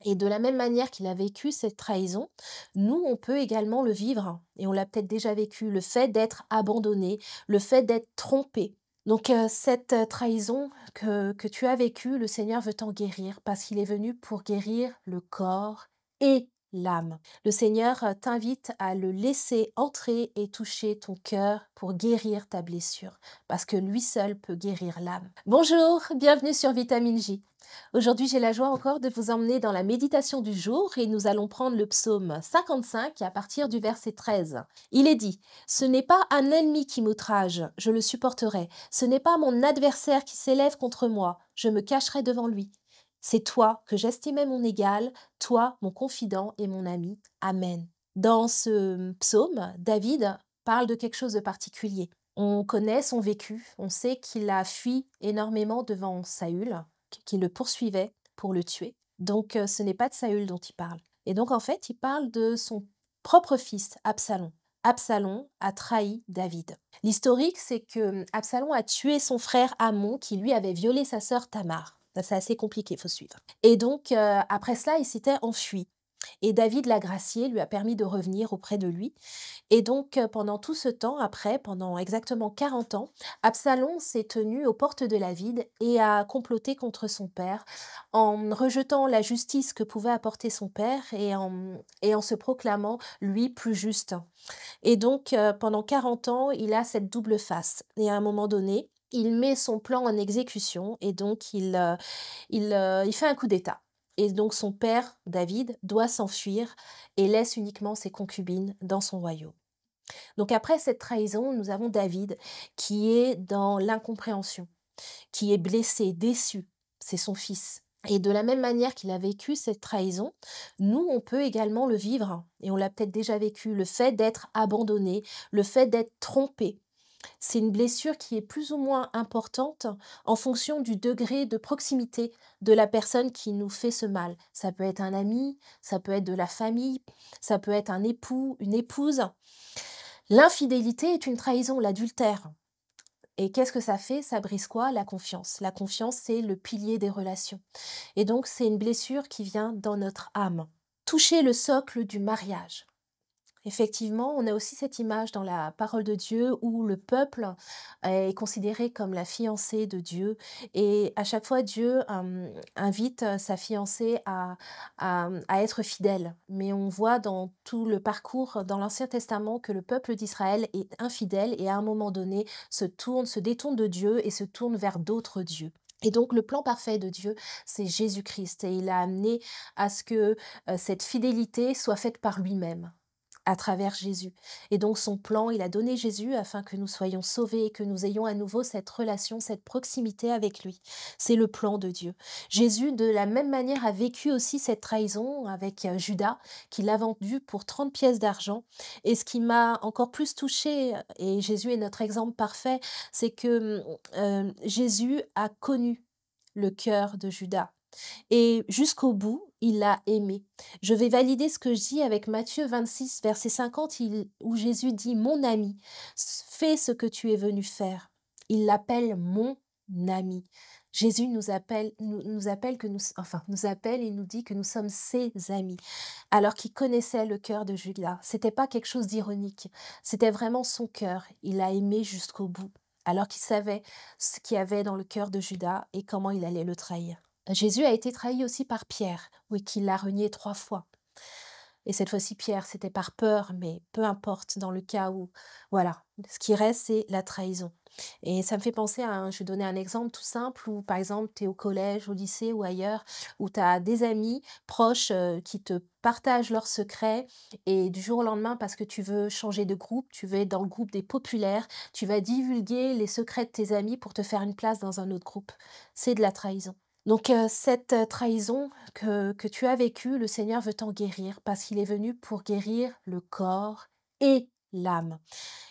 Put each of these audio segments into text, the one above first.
Et de la même manière qu'il a vécu cette trahison, nous, on peut également le vivre, et on l'a peut-être déjà vécu, le fait d'être abandonné, le fait d'être trompé. Donc cette trahison que tu as vécue, le Seigneur veut t'en guérir parce qu'il est venu pour guérir le corps et l'âme. Le Seigneur t'invite à le laisser entrer et toucher ton cœur pour guérir ta blessure, parce que lui seul peut guérir l'âme. Bonjour, bienvenue sur Vitamine J. Aujourd'hui, j'ai la joie encore de vous emmener dans la méditation du jour et nous allons prendre le psaume 55 à partir du verset 13. Il est dit: Ce n'est pas un ennemi qui m'outrage, je le supporterai. Ce n'est pas mon adversaire qui s'élève contre moi, je me cacherai devant lui. C'est toi que j'estimais mon égal, toi mon confident et mon ami. Amen. Dans ce psaume, David parle de quelque chose de particulier. On connaît son vécu, on sait qu'il a fui énormément devant Saül, qui le poursuivait pour le tuer. Donc ce n'est pas de Saül dont il parle. Et donc en fait, il parle de son propre fils, Absalom. Absalom a trahi David. L'historique, c'est que Absalom a tué son frère Amon, qui lui avait violé sa sœur Tamar. Ça, c'est assez compliqué, il faut suivre. Et donc, après cela, il s'était enfui. Et David l'a gracié, lui a permis de revenir auprès de lui. Et donc, pendant tout ce temps, après, pendant exactement 40 ans, Absalom s'est tenu aux portes de la ville et a comploté contre son père en rejetant la justice que pouvait apporter son père et en se proclamant, lui, plus juste. Et donc, pendant 40 ans, il a cette double face. Et à un moment donné, il met son plan en exécution et donc il fait un coup d'État. Et donc son père, David, doit s'enfuir et laisse uniquement ses concubines dans son royaume. Donc après cette trahison, nous avons David qui est dans l'incompréhension, qui est blessé, déçu. C'est son fils. Et de la même manière qu'il a vécu cette trahison, nous, on peut également le vivre, et on l'a peut-être déjà vécu, le fait d'être abandonné, le fait d'être trompé. C'est une blessure qui est plus ou moins importante en fonction du degré de proximité de la personne qui nous fait ce mal. Ça peut être un ami, ça peut être de la famille, ça peut être un époux, une épouse. L'infidélité est une trahison, l'adultère. Et qu'est-ce que ça fait? Ça brise quoi? La confiance. La confiance, c'est le pilier des relations. Et donc, c'est une blessure qui vient dans notre âme. Toucher le socle du mariage. Effectivement, on a aussi cette image dans la parole de Dieu où le peuple est considéré comme la fiancée de Dieu et à chaque fois Dieu invite sa fiancée à être fidèle. Mais on voit dans tout le parcours dans l'Ancien Testament que le peuple d'Israël est infidèle et à un moment donné se détourne de Dieu et se tourne vers d'autres dieux. Et donc le plan parfait de Dieu, c'est Jésus-Christ et il a amené à ce que cette fidélité soit faite par lui-même à travers Jésus. Et donc son plan, il a donné Jésus afin que nous soyons sauvés et que nous ayons à nouveau cette relation, cette proximité avec lui. C'est le plan de Dieu. Jésus, de la même manière, a vécu aussi cette trahison avec Judas, qui l'a vendu pour 30 pièces d'argent. Et ce qui m'a encore plus touchée, et Jésus est notre exemple parfait, c'est que Jésus a connu le cœur de Judas. Et jusqu'au bout, il l'a aimé. Je vais valider ce que je dis avec Matthieu 26, verset 50, où Jésus dit: Mon ami, fais ce que tu es venu faire. Il l'appelle mon ami. Jésus nous appelle nous appelle et nous dit que nous sommes ses amis, alors qu'il connaissait le cœur de Judas. C'était pas quelque chose d'ironique, c'était vraiment son cœur. Il l'a aimé jusqu'au bout, alors qu'il savait ce qu'il y avait dans le cœur de Judas et comment il allait le trahir. Jésus a été trahi aussi par Pierre, oui, qui l'a renié 3 fois. Et cette fois-ci, Pierre, c'était par peur, mais peu importe, dans le cas où, voilà, ce qui reste, c'est la trahison. Et ça me fait penser je vais donner un exemple tout simple où, par exemple, tu es au collège, au lycée ou ailleurs, où tu as des amis proches qui te partagent leurs secrets et du jour au lendemain, parce que tu veux changer de groupe, tu veux être dans le groupe des populaires, tu vas divulguer les secrets de tes amis pour te faire une place dans un autre groupe. C'est de la trahison. Donc cette trahison que tu as vécue, le Seigneur veut t'en guérir parce qu'il est venu pour guérir le corps et l'âme.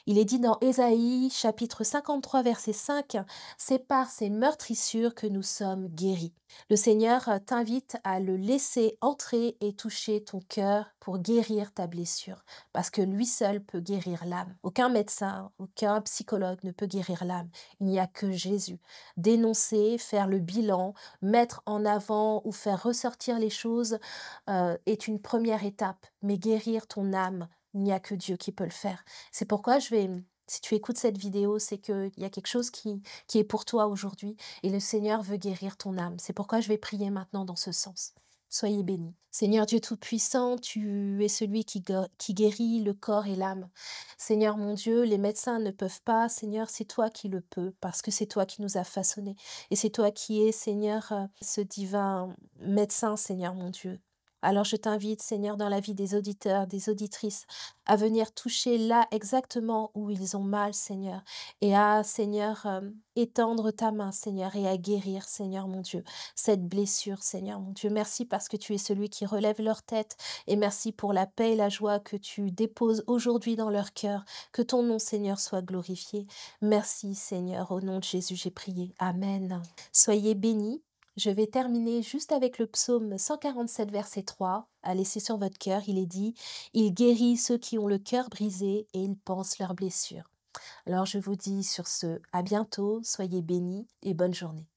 Il est dit dans Ésaïe chapitre 53 verset 5, c'est par ces meurtrissures que nous sommes guéris. Le Seigneur t'invite à le laisser entrer et toucher ton cœur pour guérir ta blessure, parce que lui seul peut guérir l'âme. Aucun médecin, aucun psychologue ne peut guérir l'âme. Il n'y a que Jésus. Dénoncer, faire le bilan, mettre en avant ou faire ressortir les choses est une première étape, mais guérir ton âme, il n'y a que Dieu qui peut le faire. C'est pourquoi si tu écoutes cette vidéo, c'est qu'il y a quelque chose qui est pour toi aujourd'hui et le Seigneur veut guérir ton âme. C'est pourquoi je vais prier maintenant dans ce sens. Soyez bénis. Seigneur Dieu Tout-Puissant, tu es celui qui guérit le corps et l'âme. Seigneur mon Dieu, les médecins ne peuvent pas. Seigneur, c'est toi qui le peux parce que c'est toi qui nous as façonnés. Et c'est toi qui es, Seigneur, ce divin médecin, Seigneur mon Dieu. Alors je t'invite, Seigneur, dans la vie des auditeurs, des auditrices, à venir toucher là exactement où ils ont mal, Seigneur, et à, Seigneur, étendre ta main, Seigneur, et à guérir, Seigneur mon Dieu, cette blessure, Seigneur mon Dieu. Merci parce que tu es celui qui relève leur tête, et merci pour la paix et la joie que tu déposes aujourd'hui dans leur cœur. Que ton nom, Seigneur, soit glorifié. Merci, Seigneur, au nom de Jésus, j'ai prié. Amen. Soyez bénis. Je vais terminer juste avec le psaume 147, verset 3, à laisser sur votre cœur. Il est dit, il guérit ceux qui ont le cœur brisé et il pense leurs blessures. Alors je vous dis sur ce, à bientôt, soyez bénis et bonne journée.